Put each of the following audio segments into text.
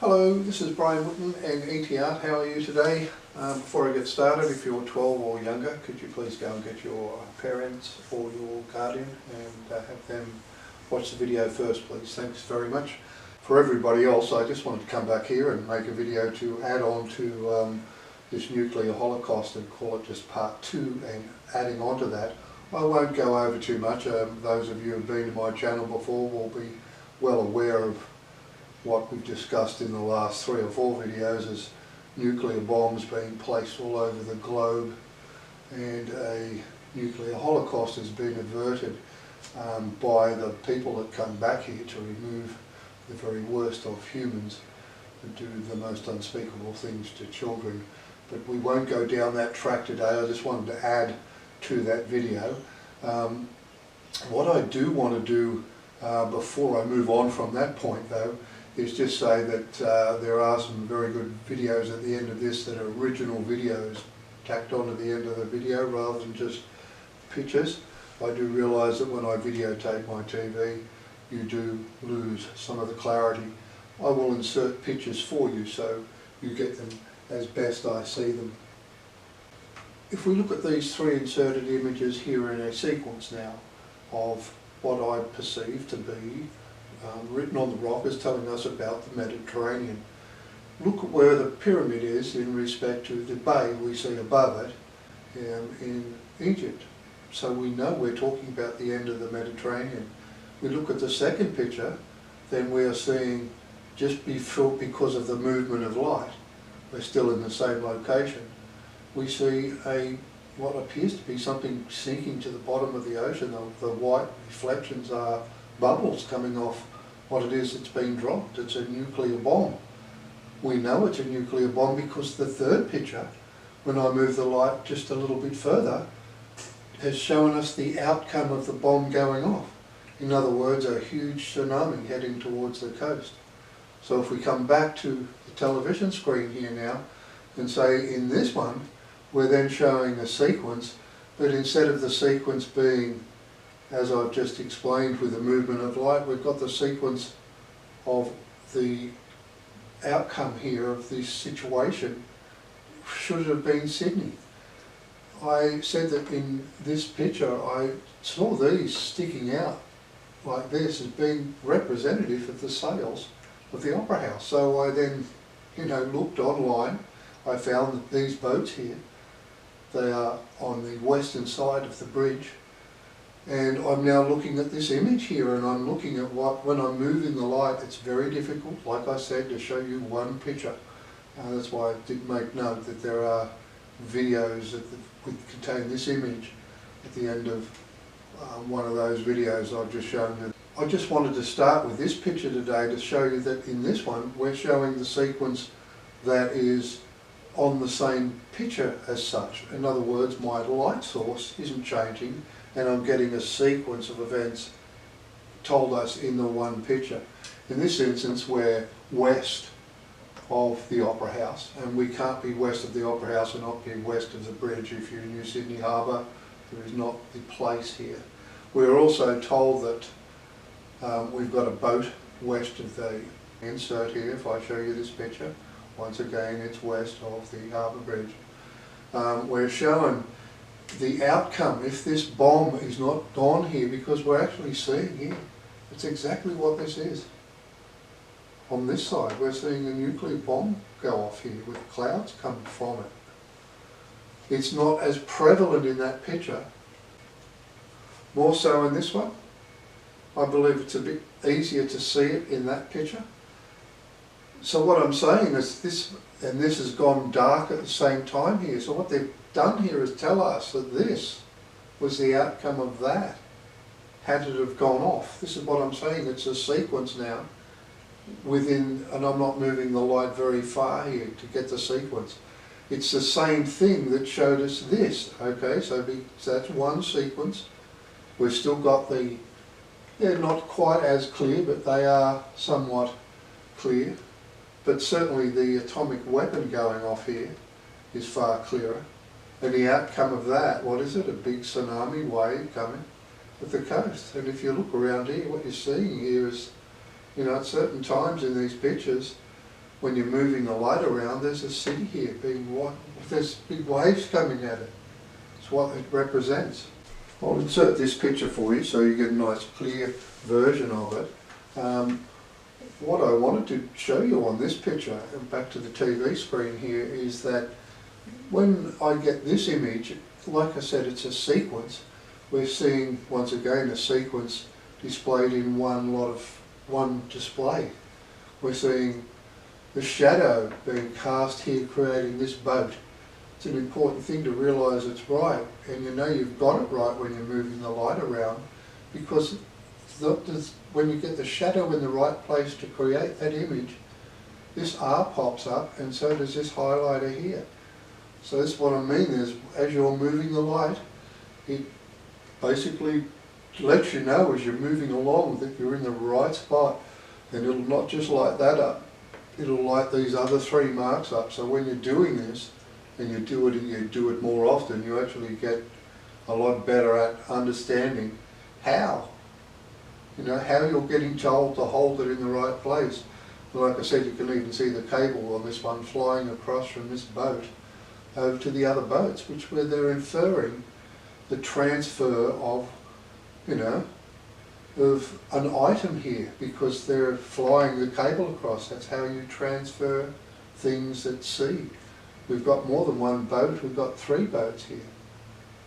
Hello, this is Brian Whitten and ET Art. How are you today? Before I get started, if you're 12 or younger, could you please go and get your parents or your guardian and have them watch the video first, please. Thanks very much. For everybody else, I just wanted to come back here and make a video to add on to this nuclear holocaust and call it just part 2, and adding on to that. I won't go over too much. Those of you who have been to my channel before will be well aware of what we've discussed in the last 3 or 4 videos as nuclear bombs being placed all over the globe, and a nuclear holocaust has been averted by the people that come back here to remove the very worst of humans and do the most unspeakable things to children. But we won't go down that track today. I just wanted to add to that video. What I do want to do before I move on from that point though is just say that there are some very good videos at the end of this that are original videos tacked on at the end of the video rather than just pictures. I do realise that when I videotape my TV you do lose some of the clarity. I will insert pictures for you so you get them as best I see them. If we look at these 3 inserted images here in a sequence now of what I perceive to be written on the rock as telling us about the Mediterranean. Look at where the pyramid is in respect to the bay we see above it in Egypt. So we know we're talking about the end of the Mediterranean. We look at the second picture, then we are seeing just before, because of the movement of light, we're still in the same location. We see what appears to be something sinking to the bottom of the ocean. The white reflections are bubbles coming off what it is that's been dropped. It's a nuclear bomb. We know it's a nuclear bomb because the third picture, when I move the light just a little bit further, has shown us the outcome of the bomb going off. In other words, a huge tsunami heading towards the coast. So if we come back to the television screen here now and say in this one, we're then showing a sequence, but instead of the sequence being, as I've just explained with the movement of light, we've got the sequence of the outcome here of this situation. Should it have been Sydney? I said that in this picture I saw these sticking out like this as being representative of the sails of the Opera House. So I then, looked online. I found that these boats here, they are on the western side of the bridge. And I'm now looking at this image here, and I'm looking at when I'm moving the light, it's very difficult, like I said, to show you one picture. That's why I did make note that there are videos that would contain this image at the end of one of those videos I've just shown you. I just wanted to start with this picture today to show you that in this one we're showing the sequence that is on the same picture as such. In other words, my light source isn't changing, and I'm getting a sequence of events told us in the one picture. In this instance, we're west of the Opera House, and we can't be west of the Opera House and not be west of the bridge. If you're in New Sydney Harbour, there is not the place here. We're also told that we've got a boat west of the insert here. If I show you this picture, once again it's west of the Harbour Bridge. We're showing the outcome if this bomb is not gone here, because we're actually seeing here, it's exactly what this is. On this side we're seeing a nuclear bomb go off here with clouds coming from it. It's not as prevalent in that picture, more so in this one. I believe it's a bit easier to see it in that picture. So what I'm saying is this, and this has gone dark at the same time here, so what they've done here is tell us that this was the outcome of that, had it have gone off. This is what I'm saying, it's a sequence now within, and I'm not moving the light very far here to get the sequence. It's the same thing that showed us this, okay, so that's one sequence. We've still got they're not quite as clear, but they are somewhat clear. But certainly the atomic weapon going off here is far clearer. And the outcome of that, what is it? A big tsunami wave coming at the coast. And if you look around here, what you're seeing here is, at certain times in these pictures, when you're moving the light around, there's a city here there's big waves coming at it. It's what it represents. I'll insert this picture for you so you get a nice clear version of it. What I wanted to show you on this picture, and back to the TV screen here, is that when I get this image, like I said, it's a sequence. We're seeing, once again, a sequence displayed in one display. We're seeing the shadow being cast here, creating this boat. It's an important thing to realise it's right, and you know you've got it right when you're moving the light around, because when you get the shadow in the right place to create that image, this R pops up, and so does this highlighter here. So that's what I mean is, as you're moving the light, it basically lets you know as you're moving along that you're in the right spot, and it'll not just light that up, it'll light these other three marks up. So when you're doing this, and you do it more often, you actually get a lot better at understanding how you're getting told to hold it in the right place. Like I said, you can even see the cable on this one flying across from this boat over to the other boats, where they're inferring the transfer of, of an item here, because they're flying the cable across. That's how you transfer things at sea. We've got more than one boat, we've got 3 boats here.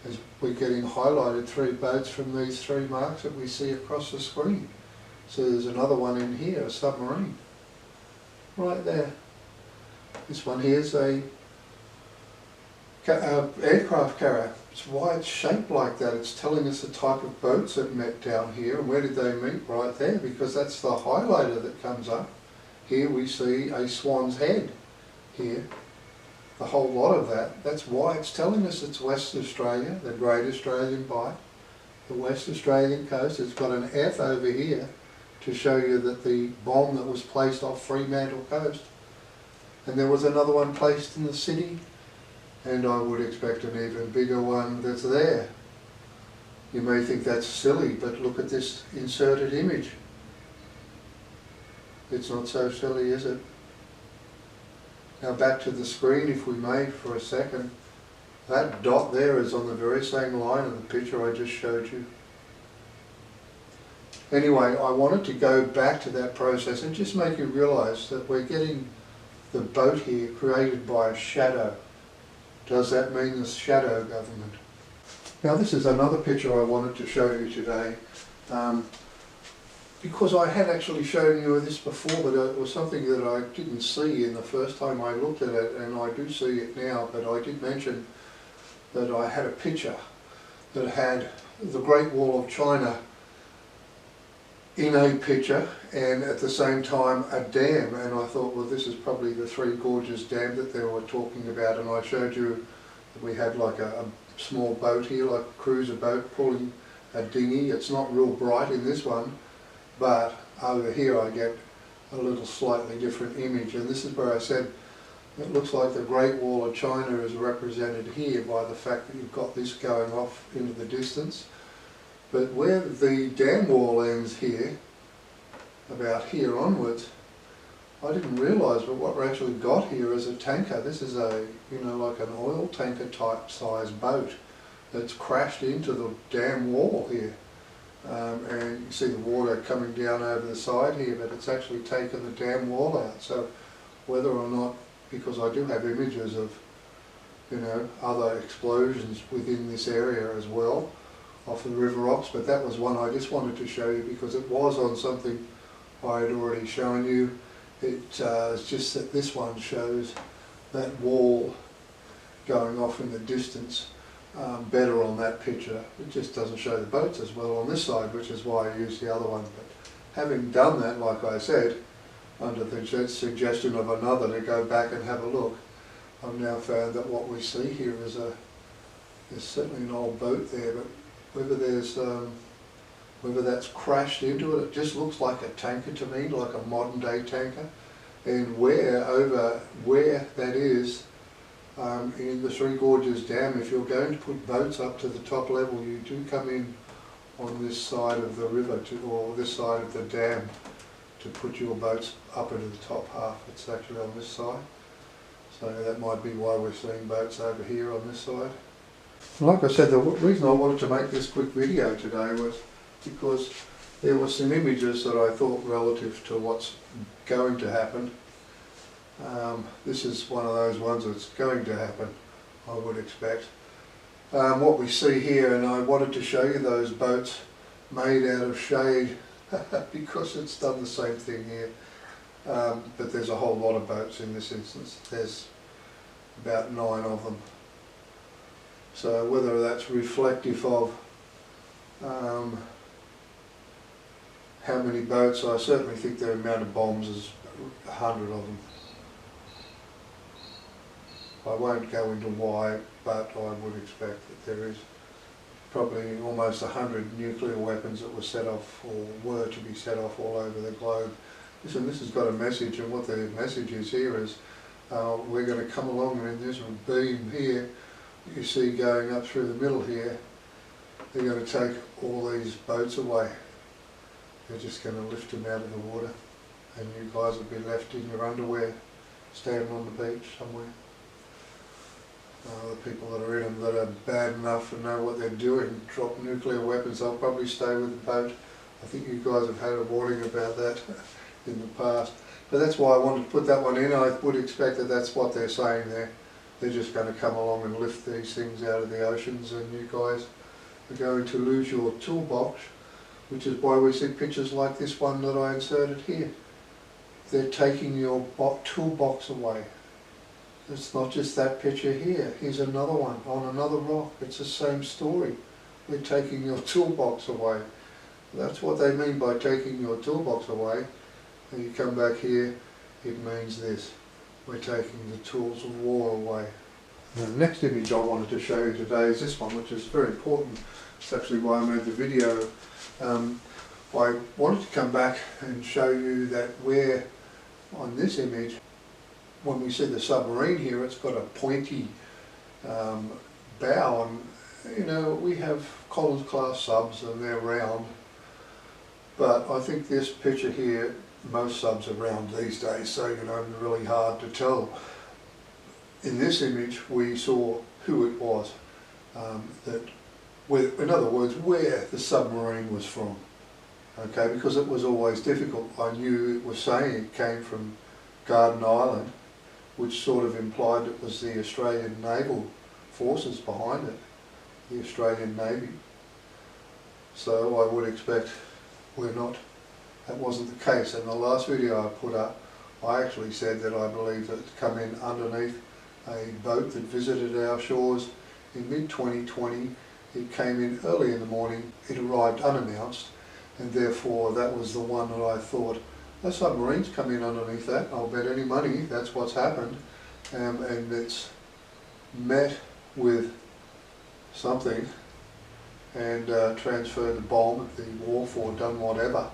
As we're getting highlighted 3 boats from these 3 marks that we see across the screen. So there's another one in here, a submarine. Right there. This one here is a aircraft carrier. It's why it's shaped like that. It's telling us the type of boats that met down here, and where did they meet? Right there, because that's the highlighter that comes up. Here we see a swan's head here. The whole lot of that. That's why it's telling us it's West Australia, the Great Australian Bight, the West Australian coast. It's got an F over here to show you that the bomb that was placed off Fremantle coast. And there was another one placed in the city, and I would expect an even bigger one that's there. You may think that's silly, but look at this inserted image. It's not so silly, is it? Now back to the screen, if we may, for a second. That dot there is on the very same line of the picture I just showed you. Anyway, I wanted to go back to that process and just make you realise that we're getting the boat here created by a shadow. Does that mean the shadow government? Now this is another picture I wanted to show you today. Because I had actually shown you this before, but it was something that I didn't see in the first time I looked at it, and I do see it now. But I did mention that I had a picture that had the Great Wall of China in a picture, and at the same time a dam, and I thought, well, this is probably the Three Gorges Dam that they were talking about. And I showed you that we had like a small boat here, like a cruiser boat pulling a dinghy. It's not real bright in this one, but over here I get a little slightly different image, and this is where I said it looks like the Great Wall of China is represented here by the fact that you've got this going off into the distance. But where the dam wall ends here, about here onwards, I didn't realise, but what we actually got here is a tanker. This is a, like an oil tanker type size boat that's crashed into the dam wall here. And you see the water coming down over the side here, but it's actually taken the dam wall out. So whether or not, because I do have images of, other explosions within this area as well, off the River Ox, but that was one I just wanted to show you because it was on something I had already shown you. It's just that this one shows that wall going off in the distance better on that picture. It just doesn't show the boats as well on this side, which is why I used the other one. But having done that, like I said, under the suggestion of another to go back and have a look, I've now found that what we see here is there's certainly an old boat there, but whether that's crashed into it, it just looks like a tanker to me, like a modern day tanker. And where that is, in the Three Gorges Dam, if you're going to put boats up to the top level, you do come in on this side of the river or this side of the dam to put your boats up into the top half. It's actually on this side. So that might be why we're seeing boats over here on this side. Like I said, the reason I wanted to make this quick video today was because there were some images that I thought relative to what's going to happen. This is one of those ones that's going to happen, I would expect. What we see here, and I wanted to show you those boats made out of shade because it's done the same thing here. But there's a whole lot of boats in this instance. There's about 9 of them. So whether that's reflective of how many boats, I certainly think the amount of bombs is 100 of them. I won't go into why, but I would expect that there is probably almost 100 nuclear weapons that were set off or were to be set off all over the globe. Listen, this has got a message, and what the message is here is we're going to come along, and in this beam here you see going up through the middle here, they're going to take all these boats away. They're just going to lift them out of the water, and you guys will be left in your underwear standing on the beach somewhere. The people that are in them that are bad enough and know what they're doing, drop nuclear weapons, they'll probably stay with the boat. I think you guys have had a warning about that in the past. But that's why I wanted to put that one in. I would expect that that's what they're saying there. They're just going to come along and lift these things out of the oceans, and you guys are going to lose your toolbox, which is why we see pictures like this one that I inserted here. They're taking your toolbox away. It's not just that picture here. Here's another one on another rock. It's the same story. We're taking your toolbox away. That's what they mean by taking your toolbox away. And you come back here, it means this. We're taking the tools of war away. The next image I wanted to show you today is this one, which is very important. It's actually why I made the video. I wanted to come back and show you that where, on this image, when we see the submarine here, it's got a pointy bow, and you know, we have Collins class subs and they're round, but I think this picture here, most subs are round these days, so you know, really hard to tell. In this image we saw who it was, in other words, where the submarine was from. Okay, because it was always difficult. I knew it was saying it came from Garden Island, which sort of implied it was the Australian Naval Forces behind it, the Australian Navy. So I would expect that wasn't the case. In the last video I put up, I actually said that I believe that it's come in underneath a boat that visited our shores in mid-2020. It came in early in the morning, it arrived unannounced, and therefore that was the one that I thought, the submarine's come in underneath that, I'll bet any money that's what's happened, and it's met with something and transferred the bomb at the wharf or done whatever.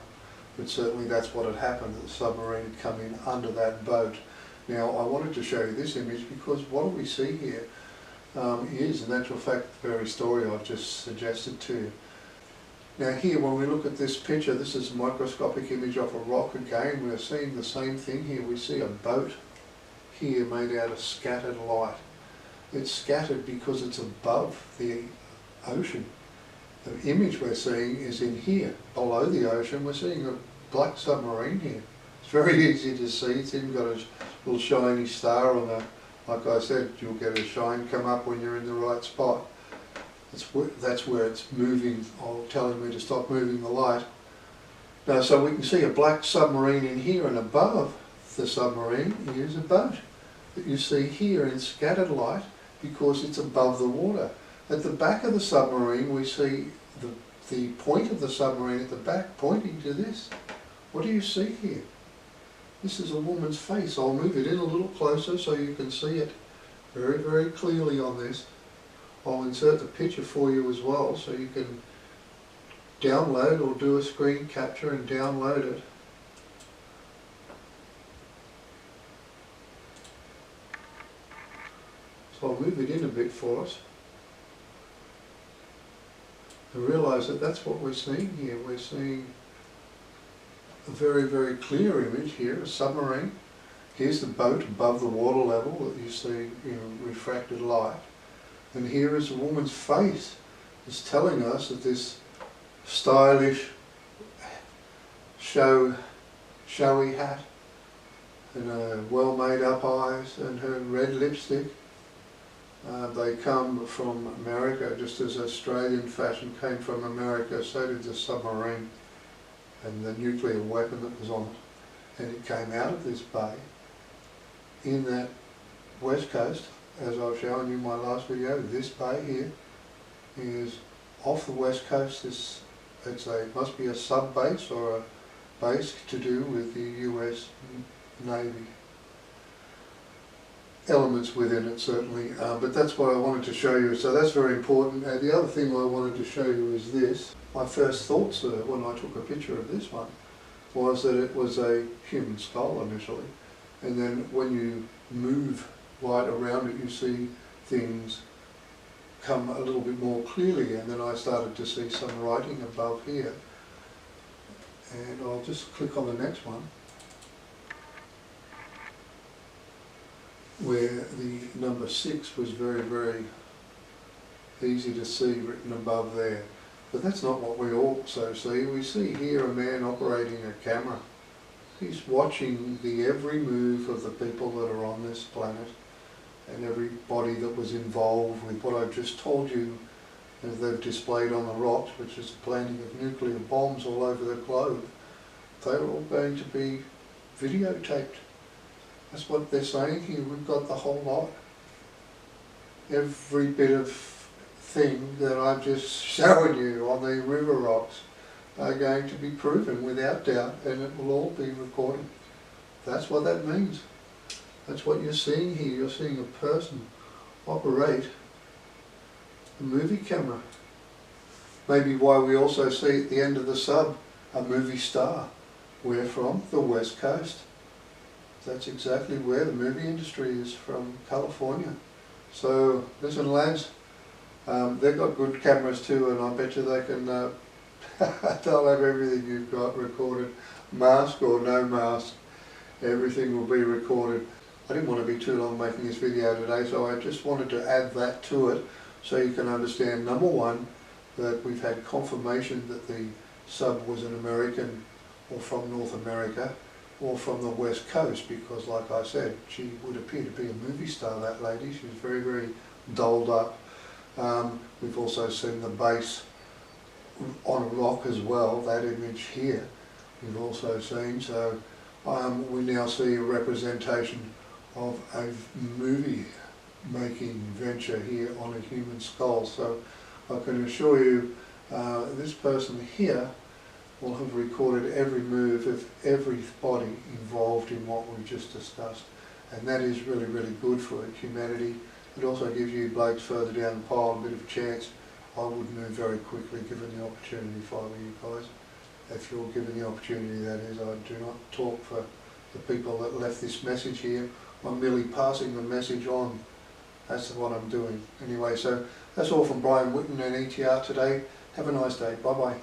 But certainly that's what had happened, the submarine had come in under that boat. Now I wanted to show you this image because what do we see here is in actual fact the very story I've just suggested to you. Now here, when we look at this picture, this is a microscopic image of a rock. Again, we're seeing the same thing here. We see a boat here made out of scattered light. It's scattered because it's above the ocean. The image we're seeing is in here, below the ocean. We're seeing a black submarine here. It's very easy to see. It's even got a little shiny star on it. Like I said, you'll get a shine come up when you're in the right spot. That's where it's moving, or telling me to stop moving the light. Now, so we can see a black submarine in here, and above the submarine is a boat that you see here in scattered light because it's above the water. At the back of the submarine we see the point of the submarine at the back pointing to this. What do you see here? This is a woman's face. I'll move it in a little closer so you can see it very, very clearly on this. I'll insert the picture for you as well so you can download or do a screen capture and download it. So I'll move it in a bit for us and realise that that's what we're seeing here. We're seeing a very, very clear image here, a submarine. Here's the boat above the water level that you see in refracted light. And here is a woman's face. It's telling us that this stylish, showy hat and her well made up eyes and her red lipstick, they come from America, just as Australian fashion came from America, so did the submarine and the nuclear weapon that was on it. And it came out of this bay in that west coast, as I've shown you in my last video. This bay here is off the west coast. It must be a sub base or a base to do with the US Navy. Elements within it certainly, but that's what I wanted to show you, so that's very important. And the other thing I wanted to show you is this. My first thoughts when I took a picture of this one was that it was a human skull initially, and then when you move light around it you see things come a little bit more clearly, and then I started to see some writing above here. And I'll just click on the next one, where the number 6 was very, very easy to see written above there. But that's not what we also see. We see here a man operating a camera. He's watching the every move of the people that are on this planet and everybody that was involved with what I've just told you, as they've displayed on the rocks, which is the planting of nuclear bombs all over the globe. They're all going to be videotaped. That's what they're saying here. We've got the whole lot. Every bit of thing that I've just shown you on the river rocks are going to be proven without doubt, and it will all be recorded. That's what that means. That's what you're seeing here. You're seeing a person operate a movie camera. Maybe why we also see at the end of the sub a movie star. We're from the West Coast. That's exactly where the movie industry is, from California. So listen lads, they've got good cameras too, and I bet you they can, they'll have everything you've got recorded, mask or no mask, everything will be recorded. I didn't want to be too long making this video today, so I just wanted to add that to it so you can understand, number one, that we've had confirmation that the sub was an American or from North America, or from the West Coast, because like I said, she would appear to be a movie star, that lady. She was very, very dolled up. We've also seen the base on a rock as well, that image here we've also seen. So we now see a representation of a movie making venture here on a human skull. So I can assure you this person here will have recorded every move of everybody involved in what we've just discussed, and that is really, really good for humanity. It also gives you blokes further down the pile a bit of a chance. I would move very quickly given the opportunity if I were you guys. If you're given the opportunity, that is. I do not talk for the people that left this message here. I'm merely passing the message on. That's what I'm doing. Anyway, so that's all from Brian Whitten and ETR today. Have a nice day. Bye bye.